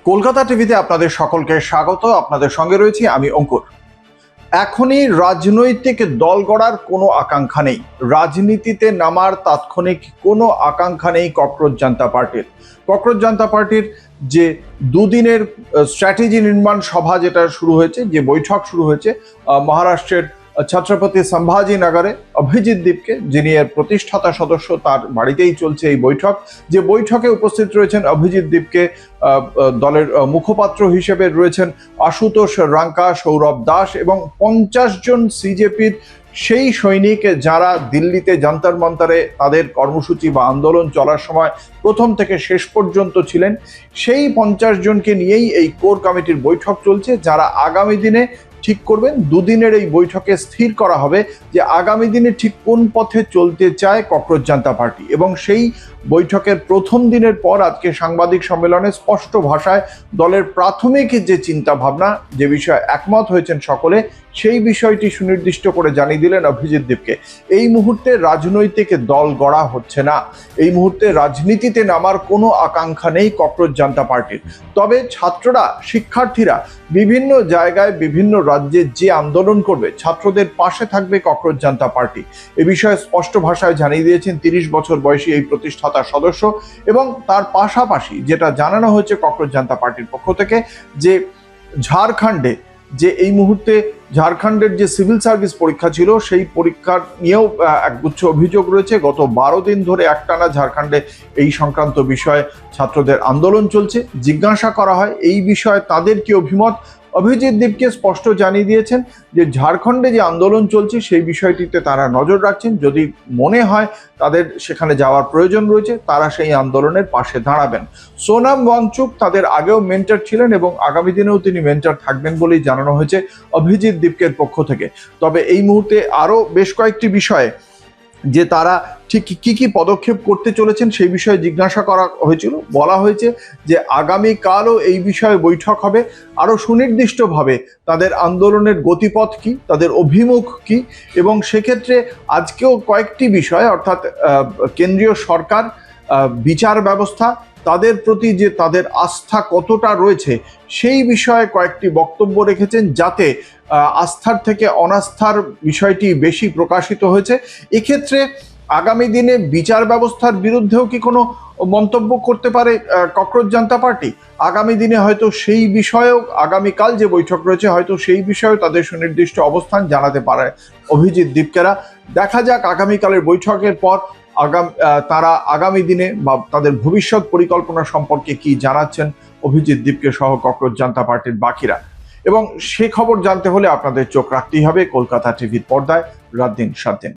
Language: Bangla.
কলকাতা টিভিতে আপনাদের সকলকে স্বাগত। আপনাদের সঙ্গে রয়েছি আমি অঙ্কুর। এখনই রাজনৈতিক দল গড়ার কোনো আকাঙ্ক্ষা নেই, রাজনীতিতে নামার তাৎক্ষণিক কোনো আকাঙ্ক্ষা নেই ককরোচ জনতা পার্টির। ককরোচ জনতা পার্টির যে দুদিনের স্ট্র্যাটেজি নির্মাণ সভা যেটা শুরু হয়েছে, যে বৈঠক শুরু হয়েছে মহারাষ্ট্রের ছত্রপতি সম্ভাজিনগরে, অভিজিৎ দীপকে যিনি এর প্রতিষ্ঠাতা সদস্য, তার বাড়িতেই চলছে এই বৈঠক। যে বৈঠকে উপস্থিত রয়েছেন অভিজিৎ দীপকে দলের মুখপাত্র হিসেবে রয়েছেন আশুতোষ রাঙ্কা, সৌরভ দাস এবং 50 জন সিজেপির সেই সৈনিক যারা দিল্লিতে যন্তর মন্তরে তাদের কর্মসূচি বা আন্দোলন চলার সময় প্রথম থেকে শেষ পর্যন্ত ছিলেন। সেই 50 জনকে নিয়েই এই কোর কমিটির বৈঠক চলছে, যারা আগামী দিনে ঠিক করবেন। দুদিনের এই বৈঠকে স্থির করা হবে যে আগামী দিনে ঠিক কোন পথে চলতে চায় ককরোচ জনতা পার্টি। এবং সেই বৈঠকের প্রথম দিনের পর আজকে সাংবাদিক সম্মেলনে স্পষ্ট ভাষায় দলের প্রাথমিক যে চিন্তা ভাবনা, যে বিষয়ে একমত হয়েছেন সকলে, সেই বিষয়টি সুনির্দিষ্ট করে জানিয়ে দিলেন অভিজিৎ দীপকে। এই মুহূর্তে রাজনৈতিক দল গড়া হচ্ছে না, এই মুহূর্তে রাজনীতিতে নামার কোনো আকাঙ্ক্ষা নেই ককরোচ জনতা পার্টির। তবে ছাত্ররা, শিক্ষার্থীরা বিভিন্ন জায়গায় বিভিন্ন রাজ্যে যে আন্দোলন করবে, ছাত্রদের পাশে থাকবে ককরোচ জনতা পার্টি। এ বিষয়ে স্পষ্ট ভাষায় জানিয়ে দিয়েছেন 30 বছর বয়সী এই প্রতিষ্ঠাতা সদস্য। এবং তার পাশাপাশি যেটা জানানো হয়েছে ককরোচ জনতা পার্টির পক্ষ থেকে, যে ঝাড়খণ্ডে যে এই মুহূর্তে ঝাড়খণ্ডের যে সিভিল সার্ভিস পরীক্ষা ছিল, সেই পরীক্ষার নিয়েও একগুচ্ছ অভিযোগ রয়েছে। গত 12 দিন ধরে একটানা ঝাড়খণ্ডে এই সংক্রান্ত বিষয়ে ছাত্রদের আন্দোলন চলছে। জিজ্ঞাসা করা হয় এই বিষয়ে তাদের কি অভিমত, অভিজিৎ দীপকে স্পষ্ট জানিয়ে দিয়েছেন যে ঝাড়খণ্ডে যে আন্দোলন চলছে সেই বিষয়টিতে তারা নজর রাখছেন। যদি মনে হয় তাদের সেখানে যাওয়ার প্রয়োজন রয়েছে, তারা সেই আন্দোলনের পাশে দাঁড়াবেন। সোনাম ওয়াংচুক তাদের আগেও মেন্টর ছিলেন এবং আগামী দিনেও তিনি মেন্টর থাকবেন বলেই জানানো হয়েছে অভিজিৎ দীপকের পক্ষ থেকে। তবে এই মুহূর্তে আরও বেশ কয়েকটি বিষয়ে যে তারা ঠিক কি কি পদক্ষেপ করতে চলেছেন সেই বিষয়ে জিজ্ঞাসা করা হয়েছিল। বলা হয়েছে যে আগামীকালও এই বিষয়ে বৈঠক হবে, আরও সুনির্দিষ্টভাবে তাদের আন্দোলনের গতিপথ কি, তাদের অভিমুখ কি। এবং সেক্ষেত্রে আজকেও কয়েকটি বিষয়, অর্থাৎ কেন্দ্রীয় সরকার, বিচার ব্যবস্থা, তাদের প্রতি যে তাদের আস্থা কতটা রয়েছে সেই বিষয়ে কয়েকটি বক্তব্য রেখেছেন, যাতে আস্থার থেকে অনাস্থার বিষয়টি বেশি প্রকাশিত হয়েছে। এক্ষেত্রে আগামী দিনে বিচার ব্যবস্থার বিরুদ্ধেও কি কোনো মন্তব্য করতে পারে ককরোচ জনতা পার্টি? আগামী দিনে হয়তো সেই বিষয়েও, আগামীকাল যে বৈঠক রয়েছে, হয়তো সেই বিষয়েও তাদের সুনির্দিষ্ট অবস্থান জানাতে পারে অভিজিৎ দীপকেরা। দেখা যাক আগামীকালের বৈঠকের পর তারা আগামী দিনে বা তাদের ভবিষ্যৎ পরিকল্পনা সম্পর্কে কি জানাচ্ছেন অভিজিৎ দীপকে সহ ককরোচ জনতা পার্টির বাকিরা। এবং সে খবর জানতে হলে আপনাদের চোখ রাখতেই হবে কলকাতা টিভির পর্দায় রাত দিন 7 দিন।